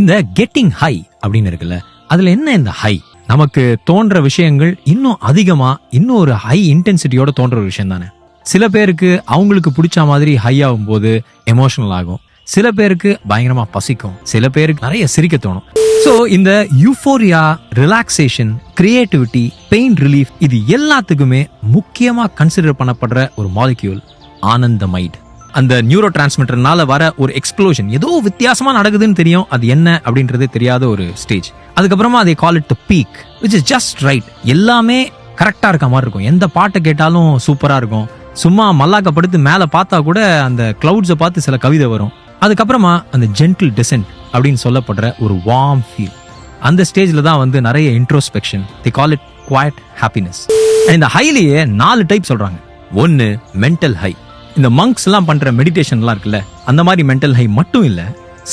இந்த getting high அப்படின்னு இருக்குல்ல, அதுல என்ன இந்த ஹை? நமக்கு தோன்ற விஷயங்கள் இன்னும் அதிகமா இன்னும் ஒரு ஹை இன்டென்சிட்டியோட தோன்ற ஒரு விஷயம் தானே. சில பேருக்கு அவங்களுக்கு பிடிச்ச மாதிரி ஹை ஆகும் போது எமோஷனல் ஆகும், சில பேருக்கு பயங்கரமா பசிக்கும், சில பேருக்கு நிறைய சிரிக்க தோணும். சோ இந்த euphoria, relaxation, creativity, pain relief, இது எல்லாத்துக்குமே முக்கியமா கன்சிடர் பண்ணப்படுற ஒரு மாலிக்யூல் ஆனந்தமைட். அந்த நியூரோ டிரான்ஸ்மிட்டர்னால வர ஒரு எக்ஸ்ப்ளோஷன், ஏதோ வித்தியாசமா நடக்குதுன்னு தெரியும், அது என்ன அப்படின்றது தெரியாத ஒரு ஸ்டேஜ். அதுக்கப்புறமா அதை call it the peak, which is just right. எல்லாமே கரெக்டா இருக்க மாதிரி இருக்கும். எந்த பாட்டை கேட்டாலும் சூப்பரா இருக்கும். சும்மா மல்லாக்கப்படுத்து மேல பார்த்தா கூட அந்த கிளவுட்ஸை பார்த்து சில கவிதை வரும். அதுக்கப்புறமா அந்த ஜென்டில் டிசென்ட் அப்படின்னு சொல்லப்படுற ஒரு வார்ம் ஃபீல், அந்த ஸ்டேஜ்ல தான் வந்து நிறைய introspection, they call it quiet happiness. இந்த ஹைலியே 4 டைப் சொல்றாங்க. ஒன்னு மென்டல் ஹை. இந்த மங்க்ஸ் எல்லாம் பண்ற மெடிடேஷன் எல்லாம் இருக்குல்ல, அந்த மாதிரி மென்டல் ஹை மட்டும் இல்ல,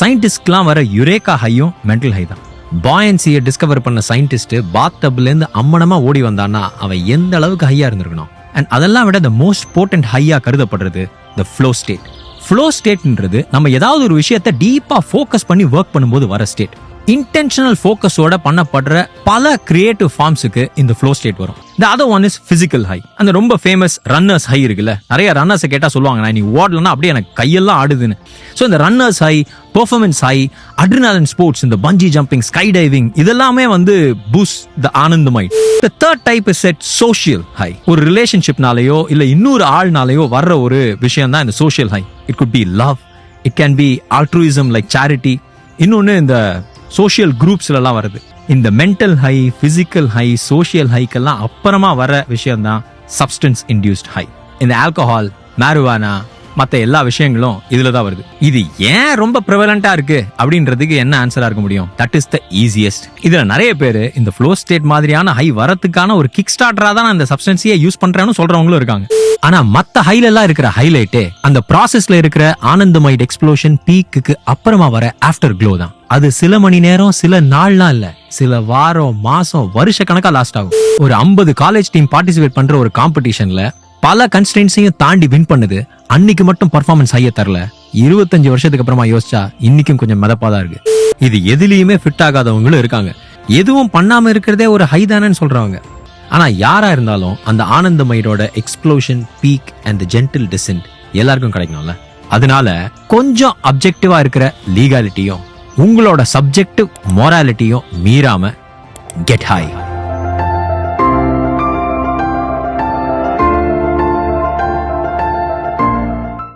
சயின்டிஸ்ட்லாம் வர யுரேகா ஹையும் மென்டல் ஹை தான். பாயன்சியை டிஸ்கவர் பண்ண சயின்டிஸ்ட் பாத்டப்ல இருந்து அம்மனமா ஓடி வந்தான்னா அவன் எந்த அளவுக்கு ஹையா இருந்திருக்கணும். அண்ட் அதெல்லாம் விட the most potent ஹையா கருதப்படுறது the flow state. flow stateன்றது நம்ம ஏதாவது ஒரு விஷயத்தை டீப்பா ஃபோக்கஸ் பண்ணி ஒர்க் பண்ணும்போது வர ஸ்டேட். இன்டென்ஷனல் ஃபோக்கஸோட பண்ணப்படுற பல கிரியேட்டிவ் ஃபார்ம்ஸுக்கு இந்த ஃப்ளோ ஸ்டேட் வரும். The other one is physical high. அந்த ரொம்ப ஃபேமஸ் ரன்னர்ஸ் ஹை இருக்குல்ல, நிறைய ரன்னர்ஸை கேட்டா சொல்லுவாங்க, நான் நீ ஓடலன்னா அப்படியே எனக்கு கையெல்லாம் ஆடுதுன்னு. ஸோ இந்த runners high, performance high, adrenaline sports, இந்த பஞ்சி ஜம்பிங், ஸ்கை டைவிங், இதெல்லாமே வந்து boost the anandamide. The third type is set social high. ஒரு ரிலேஷன்ஷிப்னாலேயோ இல்ல இன்னொரு ஆள்னாலேயோ வர்ற ஒரு விஷயம் தான் இந்த social high. It could be love, it can be altruism like charity, இன்னொன்னு இந்த சோஷியல் குரூப்ஸ்ல எல்லாம் வருது. இந்த mental high, physical high, social ஹைக்கெல்லாம் அப்புறமா வர விஷயம் தான் சப்ஸ்டன்ஸ் இன்டியூஸ்ட் ஹை. இந்த ஆல்கஹால், மேரிவானா, மற்ற எல்லா விஷயங்களும் இதுல தான் வருது. இது ஏன் ரொம்ப ப்ரிவலண்டா இருக்கு அப்படின்றதுக்கு என்ன ஆன்சரா இருக்க முடியும்? That is the easiest. இதுல நிறைய பேர் இந்த ஃப்ளோ ஸ்டேட் மாதிரியான ஹை வரதுக்கான ஒரு கிக் ஸ்டார்டரா தான் அந்த சப்ஸ்டன்ஸையே யூஸ் பண்றேன்னு சொல்றவங்களும் இருக்காங்க. ஆனா மத்த ஹைல எல்லாம் இருக்கிற ஹைலைட்டே அந்த ப்ராசஸ்ல இருக்கிற ஆனந்தமைட் எக்ஸ்ப்ளோஷன் பீக்குக்கு அப்புறமா வர ஆஃப்டர் க்ளோ தான். அது சில மணி நேரம், சில நாள்லாம் இல்ல, சில வாரம், மாசம், வருஷ கணக்கா லாஸ்ட் ஆகும். ஒரு 50 காலேஜ் டீம் பார்ட்டிசிபேட் பண்ற ஒரு காம்படிஷன்ல பல கன்ஸ்டன்ட்ஸையும் தாண்டி வின் பண்ணுது. அன்னைக்கு மட்டும் பர்ஃபார்மன்ஸ் ஹைய தரல, 25 வருஷத்துக்கு அப்புறமா யோசிச்சா இன்னைக்கும் கொஞ்சம் மிதப்பாதான் இருக்கு. இது எதுலயுமே ஃபிட் ஆகாதவங்களும் இருக்காங்க. எதுவும் பண்ணாம இருக்கிறதே ஒரு ஹை தானேன்னு சொல்றவங்க. ஆனா யாரா இருந்தாலும் அந்த ஆனந்தமைடோட explosion, peak and the gentle descent எல்லாருக்கும் கிடைக்கணும்ல. அதனால கொஞ்சம் அப்ஜெக்டிவா இருக்கிற லீகாலிட்டியும் உங்களோட சப்ஜெக்டிவ் மொராலிட்டியும் மீறாம கெட் ஹை.